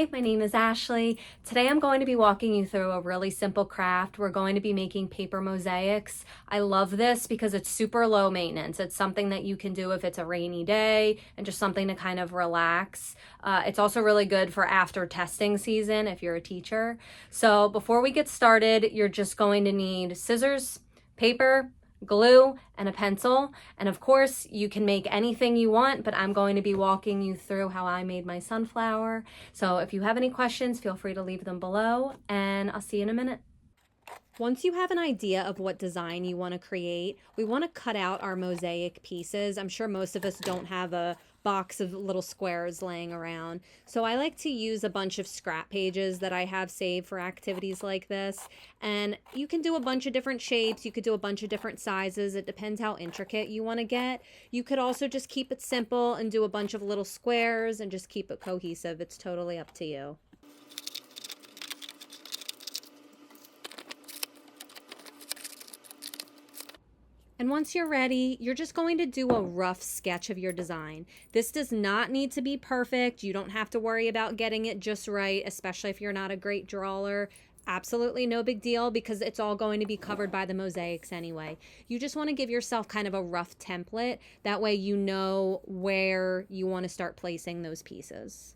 Hi, my name is Ashley. Today I'm going to be walking you through a really simple craft. We're going to be making paper mosaics. I love this because it's super low maintenance. It's something that you can do if it's a rainy day and just something to kind of relax. It's also really good for after testing season if you're a teacher. So before we get started, you're just going to need scissors, paper, glue, and a pencil. And of course, you can make anything you want, but I'm going to be walking you through how I made my sunflower. So if you have any questions, feel free to leave them below, and I'll see you in a minute. Once you have an idea of what design you want to create, we want to cut out our mosaic pieces. I'm sure most of us don't have a box of little squares laying around. So I like to use a bunch of scrap pages that I have saved for activities like this. And you can do a bunch of different shapes. You could do a bunch of different sizes. It depends how intricate you want to get. You could also just keep it simple and do a bunch of little squares and just keep it cohesive. It's totally up to you. And once you're ready, you're just going to do a rough sketch of your design. This does not need to be perfect. You don't have to worry about getting it just right, especially if you're not a great drawer. Absolutely no big deal because it's all going to be covered by the mosaics anyway. You just want to give yourself kind of a rough template. That way you know where you want to start placing those pieces.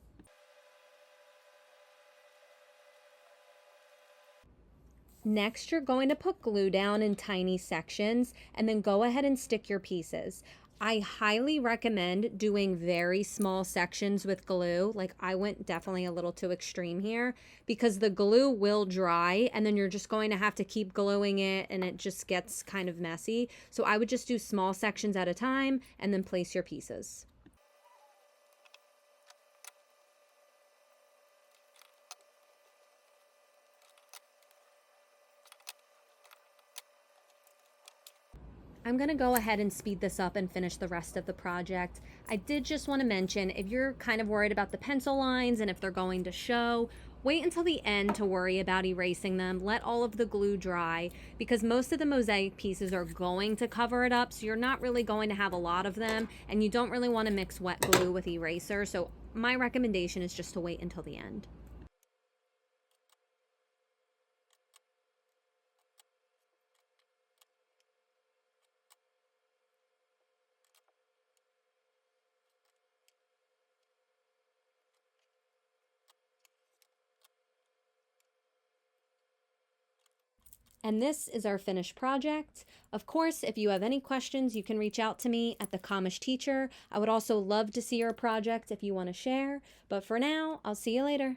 Next, you're going to put glue down in tiny sections and then go ahead and stick your pieces. I highly recommend doing very small sections with glue. Like I went definitely a little too extreme here because the glue will dry and then you're just going to have to keep gluing it and it just gets kind of messy. So I would just do small sections at a time and then place your pieces. I'm going to go ahead and speed this up and finish the rest of the project. I did just want to mention, if you're kind of worried about the pencil lines and if they're going to show, wait until the end to worry about erasing them. Let all of the glue dry because most of the mosaic pieces are going to cover it up, so you're not really going to have a lot of them, and you don't really want to mix wet glue with eraser, so my recommendation is just to wait until the end. And this is our finished project. Of course, if you have any questions, you can reach out to me at the Comish Teacher. I would also love to see your project if you want to share. But for now, I'll see you later.